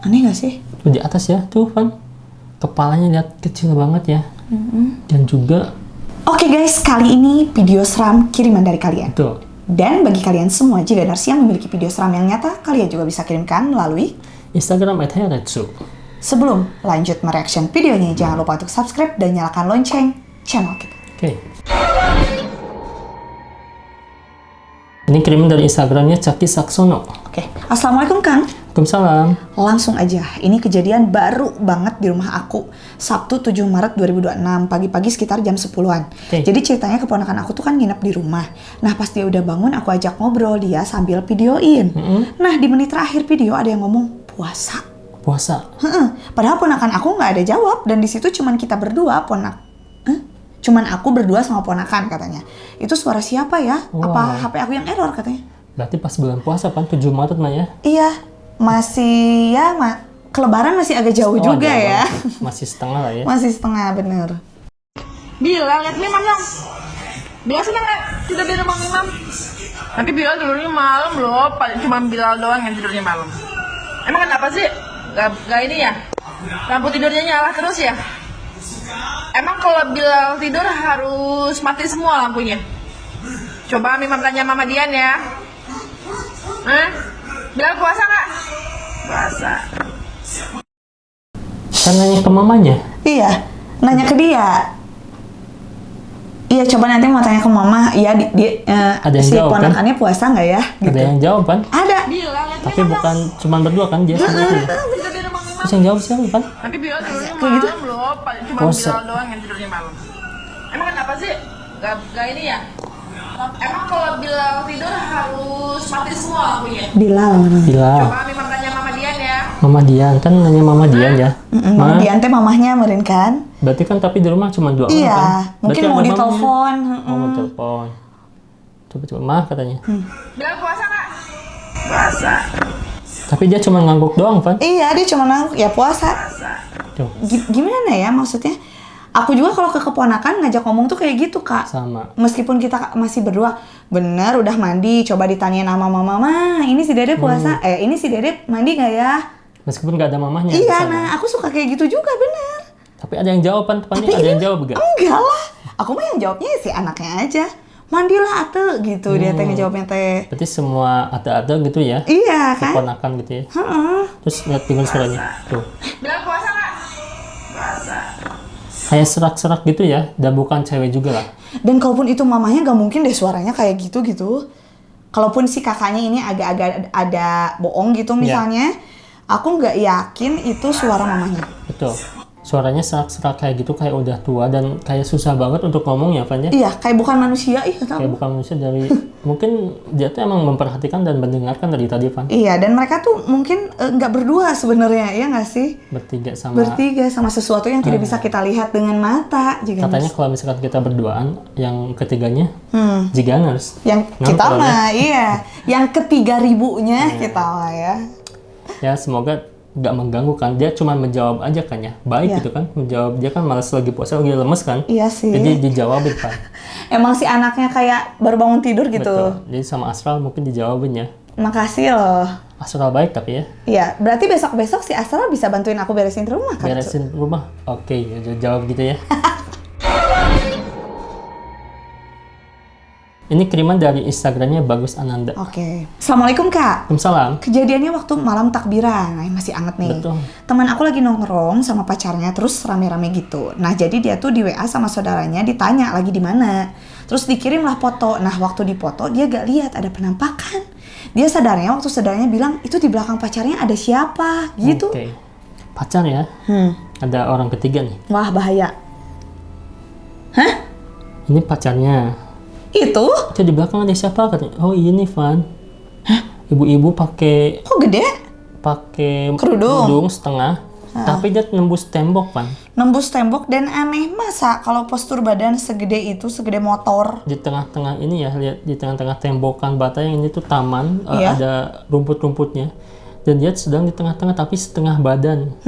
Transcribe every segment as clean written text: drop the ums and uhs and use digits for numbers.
Aneh gak sih? Tuh di atas ya, tuh Van. Kepalanya lihat kecil banget ya. Dan juga Oke guys, kali ini video seram kiriman dari kalian. tuh Dan bagi kalian semua Jiganers yang memiliki video seram yang nyata, kalian juga bisa kirimkan melalui Instagram @heretsu. Sebelum lanjut mereaction videonya, jangan lupa untuk subscribe dan nyalakan lonceng channel kita. Oke. Ini kiriman dari Instagramnya Caki Saksono. Oke, Assalamualaikum Kang. Waalaikumsalam. Langsung aja, ini kejadian baru banget di rumah aku. Sabtu 7 Maret 2026, pagi-pagi sekitar jam 10-an. Oke. Jadi ceritanya keponakan aku tuh kan nginep di rumah. Nah pas dia udah bangun, aku ajak ngobrol, dia sambil videoin. Nah di menit terakhir video ada yang ngomong puasa. Puasa. Padahal ponakan aku nggak ada jawab, dan di situ cuman kita berdua, cuman aku berdua sama ponakan katanya. Itu suara siapa ya? Apa HP aku yang error katanya? Berarti pas bulan puasa kan 7 Maret mah ya? Iya, masih ya kelebaran masih agak jauh juga jauh ya. banget. Masih setengah lah ya. Masih setengah bener. Bila lihat Imam dong. Bila senang nggak tidur di rumah Imam? Nanti Bilal tidurnya malam loh. Cuma Bilal doang yang tidurnya malam. Emang kenapa sih? Gak ini ya? Lampu tidurnya nyala terus ya? Emang kalau Bilal tidur harus mati semua lampunya? Coba Imam tanya Mama Dian ya. Bilal puasa nggak? Puasa. Kan nanya ke mamanya. Iya, nanya ke dia. Iya, coba nanti mau tanya ke mama. Iya, Ada yang si jawab, kan? ponakannya puasa nggak ya? Ada yang jawab kan? Ada. Bilal lihat Tapi bukan cuma berdua kan dia sama aku ya. tidur di rumah Imam. Terus yang jawab siapa kan? Nanti Bilal tidurnya Kayak gitu? malam loh. Cuma Puasa. Bilal doang yang tidurnya malam. Emang kenapa sih? Gak ini ya? Emang kalau Bilal tidur harus mati semua lampunya? Bilal. Bila Coba Imam tanya Mama Dian ya. Mama Dian kan nanya Mama Dian ya. Mama Dian teh mamahnya meren kan? Berarti kan tapi di rumah cuma 2 orang kan? Iya, mungkin Berarti mau ada mamanya. ditelepon. Oh, mau telepon. Coba mah katanya. Bilal puasa nggak? Puasa. Tapi dia cuma ngangguk doang, Van. Iya, dia cuma ngangguk ya puasa. Tuh, Gimana ya maksudnya? Aku juga kalau ke keponakan ngajak ngomong tuh kayak gitu, Kak. sama. Meskipun kita masih berdua, bener udah mandi, coba ditanyain sama mama, ini si Dede puasa, ini si Dede mandi nggak ya? Meskipun nggak ada mamahnya di Iya, sana. nah aku suka kayak gitu juga, bener. Tapi ada yang jawab kan, depannya ada yang jawab gak? Enggak lah, aku mah yang jawabnya si anaknya aja. Mandilah ate gitu, dia teh ngejawabnya teh. Berarti semua ada gitu ya? Iya kan? Keponakan gitu ya. Heeh. Terus lihat dengar suaranya. Tuh. Bilal puasa nggak? Puasa. Kayak serak-serak gitu ya, dan bukan cewek juga lah. Dan kalaupun itu mamanya gak mungkin deh suaranya kayak gitu. Kalaupun si kakaknya ini agak-agak ada bohong gitu misalnya, aku nggak yakin itu suara mamanya. Betul. Suaranya serak-serak kayak gitu, kayak udah tua dan kayak susah banget untuk ngomong ya, Van ya? Iya, kayak bukan manusia, iya Kayak tahu. bukan manusia dari... mungkin dia tuh emang memperhatikan dan mendengarkan dari tadi, Van. Iya, dan mereka tuh mungkin nggak berdua sebenarnya, ya nggak sih? Bertiga sama... Bertiga sama sesuatu yang tidak bisa kita lihat dengan mata. Juga Katanya kalau misalkan kita berduaan, yang ketiganya Jiganers. yang kita Nonton, mah, iya. Yang ketiga ribunya kita lah ya. Ya semoga nggak mengganggu kan. Dia cuma menjawab aja kan ya. Baik Iya. gitu kan. Menjawab, dia kan malas lagi puasa, lagi lemes kan. Iya sih. Jadi dijawabin kan. Emang si anaknya kayak baru bangun tidur gitu. Betul. Jadi sama Astral mungkin dijawabin ya. Makasih loh. Astral baik tapi ya. Iya, berarti besok-besok si Astral bisa bantuin aku beresin rumah kan? Cuk? Beresin rumah. Oke, ya jawab gitu ya. Ini kiriman dari Instagramnya Bagus Ananda. Oke. Assalamualaikum Kak. Waalaikumsalam. Kejadiannya waktu malam takbiran, nah, masih anget nih. Betul. Teman aku lagi nongkrong sama pacarnya, terus rame-rame gitu. Nah jadi dia tuh di WA sama saudaranya ditanya lagi di mana. Terus dikirimlah foto. Nah waktu dipoto dia gak lihat ada penampakan. Dia sadarnya waktu saudaranya bilang itu di belakang pacarnya ada siapa gitu. Oke. Pacar ya. Ada orang ketiga nih. Wah bahaya. Hah? Ini pacarnya. Itu? Itu di belakang ada siapa katanya? Oh ini Van. Ibu-ibu pakai Kok gede? kerudung setengah, tapi dia nembus tembok Van. Nembus tembok dan aneh masa kalau postur badan segede itu, segede motor. Di tengah-tengah ini ya, lihat di tengah-tengah tembokan bata yang ini tuh taman, Iya. ada rumput-rumputnya. Dan dia sedang di tengah-tengah tapi setengah badan.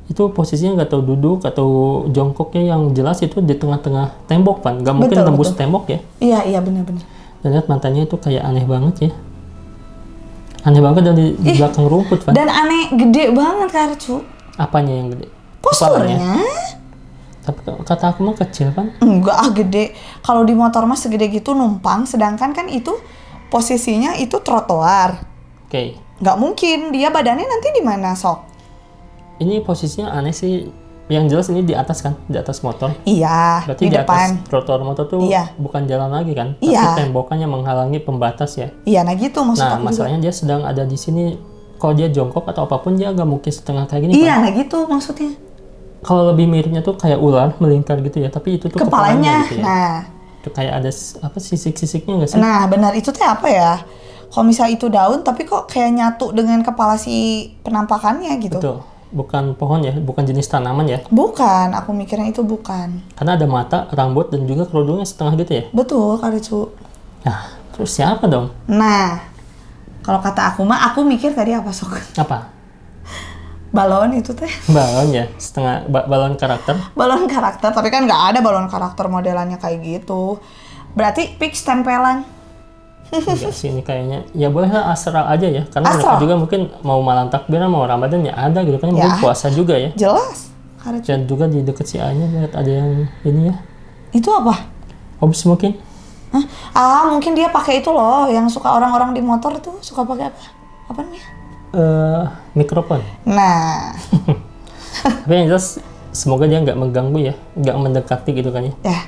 Itu posisinya nggak tahu duduk atau jongkoknya, yang jelas itu di tengah-tengah tembok Van. Nggak mungkin Betul, nembus betul. tembok ya. Iya benar-benar. Dan lihat matanya itu kayak aneh banget ya. Aneh banget dari di belakang rumput, Van. Dan aneh gede banget Karcu. Apanya yang gede? Posturnya. Tapi kata aku mah kecil, Van. Enggak gede. Kalau di motor mah segede gitu numpang, sedangkan kan itu posisinya itu trotoar. Oke. Nggak mungkin dia badannya nanti di mana sok? Ini posisinya aneh sih. Yang jelas ini di atas kan, di atas motor. Iya, Berarti di di depan. atas trotoar motor tuh Iya. bukan jalan lagi kan? Iya. Tapi tembokannya menghalangi pembatas ya. Iya, nah gitu maksud Nah, aku juga. masalahnya dia sedang ada di sini. Kalau dia jongkok atau apapun dia nggak mungkin setengah kayak gini. Iya, Kan? nah gitu maksudnya. Kalau lebih miripnya tuh kayak ular melingkar gitu ya, tapi itu tuh Kepalanya. gitu ya. Nah, Itu kayak ada apa sisik-sisiknya nggak sih? nah benar itu teh apa ya? Kalau misalnya itu daun tapi kok kayak nyatu dengan kepala si penampakannya gitu. Betul. Bukan pohon ya, bukan jenis tanaman ya. Bukan, aku mikirnya itu bukan. Karena ada mata, rambut, dan juga kerudungnya setengah gitu ya. Betul, Karicu. Nah, terus siapa dong? Nah, kalau kata aku mah, aku mikir tadi apa sok? Apa? Balon itu teh. Balon ya, setengah balon karakter. Balon karakter, tapi kan nggak ada balon karakter modelannya kayak gitu. Berarti fix tempelan. Enggak sih ini kayaknya. Ya boleh lah astral aja ya. Karena mereka Astral? juga mungkin mau malam takbiran, mau Ramadan ya ada gitu kan. Mungkin Ya. puasa juga ya. Jelas. Karicu. Dan juga di dekat si A-nya lihat ada yang ini ya. Itu apa? Obs mungkin. Hah? Ah, mungkin dia pakai itu loh, yang suka orang-orang di motor tuh suka pakai apa? Apa namanya? Mikrofon. Nah, Tapi yang jelas semoga dia nggak mengganggu ya. Nggak mendekati gitu kan ya. ya.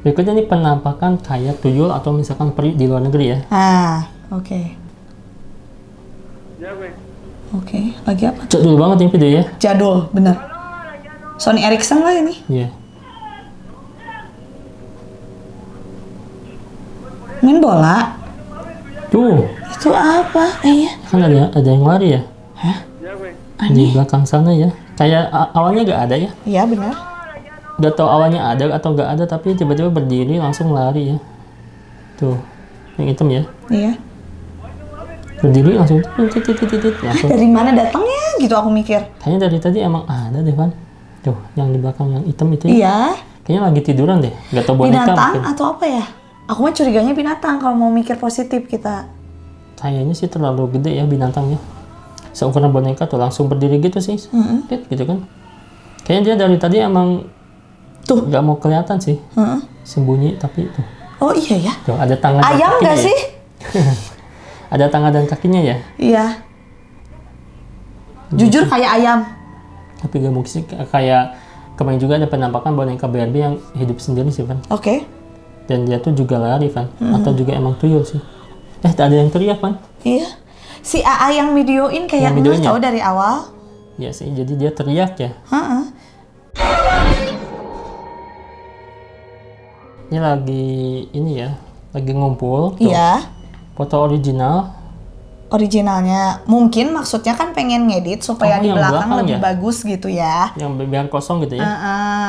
Berikutnya nih penampakan kayak tuyul atau misalkan peri di luar negeri ya. Ah, oke. Oke, lagi apa? Jadul banget ini video ya. Jadul, bener. Sony Ericsson lah ini. Iya. Main bola. Tuh, Itu apa? Iya. kan ada yang lari ya. Hah? Di belakang sana ya. Kayak awalnya nggak ada ya. Iya, bener. Gak tau awalnya ada atau nggak ada, tapi tiba-tiba berdiri langsung lari ya. Tuh, yang hitam ya. Iya. Berdiri langsung langsung. Dari mana datangnya? Gitu aku mikir. Kayaknya dari tadi emang ada deh, Van. Tuh, yang di belakang yang hitam itu ya. Iya. Kayaknya lagi tiduran deh. Gak tau boneka Binatang mungkin. atau apa ya? Aku mah curiganya binatang kalau mau mikir positif kita. Kayaknya sih terlalu gede ya binatangnya. Seukuran boneka tuh langsung berdiri gitu sih. Gitu kan. Kayaknya dia dari tadi emang Tuh. nggak mau kelihatan sih. Sembunyi tapi tuh. Oh iya ya. Tuh ada tangan dan Ayam kakinya nggak ya. sih? Ada tangan dan kakinya ya. Iya. Jujur kayak ayam. Tapi gak mungkin sih kayak kemarin juga ada penampakan boneka Barbie yang hidup sendiri sih, Van. Oke. Dan dia tuh juga lari, Van. Atau juga emang tuyul sih. Ada yang teriak, Van. Iya. Si AA yang videoin kayak Yang videoin tahu ya? dari awal. Ya sih, jadi dia teriak ya. Heeh. Ini lagi ini ya, lagi ngumpul. Tuh, Iya. foto original. Originalnya mungkin maksudnya kan pengen ngedit supaya Oh, di yang belakang belakang lebih ya? bagus gitu ya. Yang biar kosong gitu ya.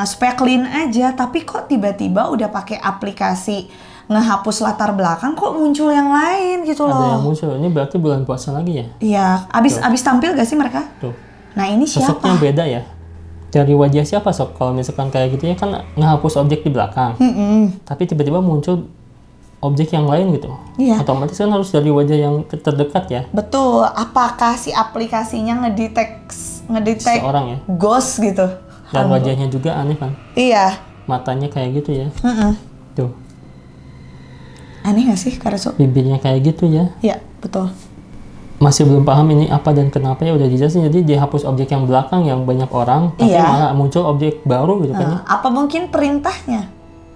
Supaya clean aja, tapi kok tiba-tiba udah pakai aplikasi ngehapus latar belakang kok muncul yang lain gitu Ada yang loh. muncul. Ini berarti bulan puasa lagi ya. Iya, abis tampil gak sih mereka? Tuh. Nah ini siapa? Sosoknya beda ya. Dari wajah siapa Sob? Kalau misalkan kayak gitu ya kan ngehapus objek di belakang. Tapi tiba-tiba muncul objek yang lain gitu. Iya. Otomatis kan harus dari wajah yang terdekat ya. Betul, apakah si aplikasinya ngedetek Seorang ya. ghost gitu? Dan wajahnya juga aneh kan. Iya. Matanya kayak gitu ya. Tuh. Aneh gak sih Karaso? Bibirnya kayak gitu ya. Iya, betul. Masih belum paham ini apa dan kenapa ya udah dijelasin. Jadi dia hapus objek yang belakang yang banyak orang. Tapi Iya. malah muncul objek baru gitu kan ya. Apa mungkin perintahnya?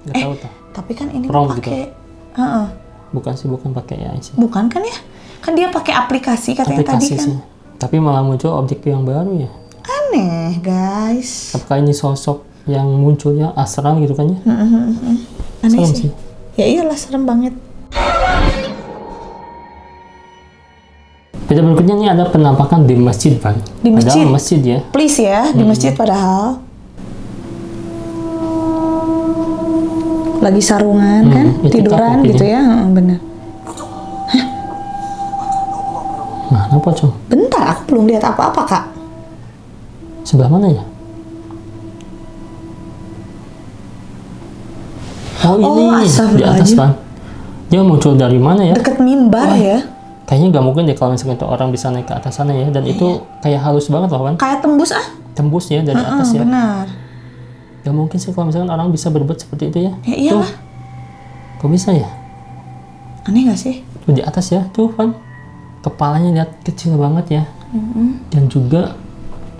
Gak tahu tuh. Tapi kan ini Prompt pakai Heeh. Bukan sih, bukan pakai AI sih. Bukan kan ya? Kan dia pakai aplikasi katanya tadi kan. Sih. Tapi malah muncul objek yang baru ya. Aneh, guys. Apakah ini sosok yang munculnya astral gitu kan ya? Aneh Serem sih. Ya iyalah serem banget. Video berikutnya nih ada penampakan di masjid, Pak. Di masjid? Ada masjid ya. Please ya, di masjid padahal. Lagi sarungan kan, tiduran mungkin gitu ya, bener. Mana pocong? Bentar, aku belum lihat apa-apa kak. Sebelah mana ya? Oh ini di atas, astagfirullahaladzim. Pak. Dia muncul dari mana ya? Deket mimbar ya. Kayaknya nggak mungkin deh kalau misalnya itu orang bisa naik ke atas sana ya. Dan itu kayak halus banget loh, Wan. Kayak tembus Tembus ya dari atas ya. Benar. Gak mungkin sih kalau misalkan orang bisa berbuat seperti itu ya. Ya iyalah. Tuh. Kok bisa ya? Aneh gak sih? Tuh di atas ya, tuh kan. Kepalanya lihat kecil banget ya. Dan juga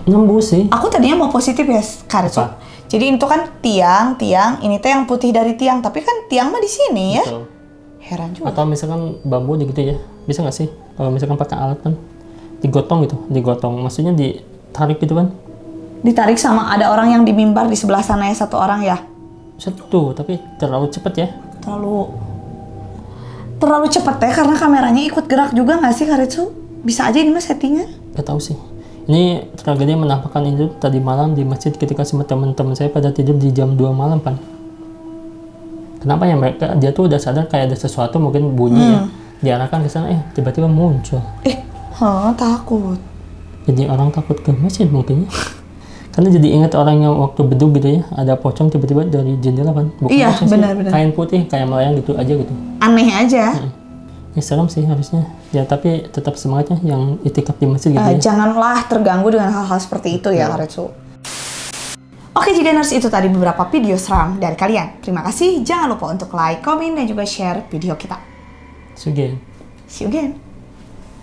nembus sih. Aku tadinya mau positif ya, Karetsu. Apa? Jadi itu kan tiang, ini tuh yang putih dari tiang, tapi kan tiang mah di sini ya. Betul. Heran juga. Atau misalkan bambu gitu ya. Bisa nggak sih? Kalau misalkan pakai alat kan digotong gitu, digotong. Maksudnya ditarik gitu kan. Ditarik sama ada orang yang di mimbar di sebelah sana ya, satu orang ya. Satu, tapi terlalu cepet ya. Terlalu cepat ya, karena kameranya ikut gerak juga nggak sih, Karetsu? Bisa aja ini mah settingan. Gak tahu sih. Ini tragedi menampakkan itu tadi malam di masjid ketika semua teman-teman saya pada tidur di jam 2 malam, Pan. Kenapa ya dia tuh udah sadar kayak ada sesuatu mungkin bunyi ya. Diarahkan ke sana, tiba-tiba muncul. Takut. Jadi orang takut ke masjid mungkin ya. Karena jadi ingat orang yang waktu bedug gitu ya, ada pocong tiba-tiba dari jendela kan. Bukan Iya, pocong sih, benar-benar. kain putih kayak melayang gitu aja gitu. Aneh aja. Ya serem sih harusnya. Ya tapi tetap semangatnya yang itikaf di masjid gitu ya. Janganlah terganggu dengan hal-hal seperti itu ya, Karetsu. Oke, Jiganers, itu tadi beberapa video seram dari kalian. Terima kasih. Jangan lupa untuk like, komen, dan juga share video kita. See you again. See you again.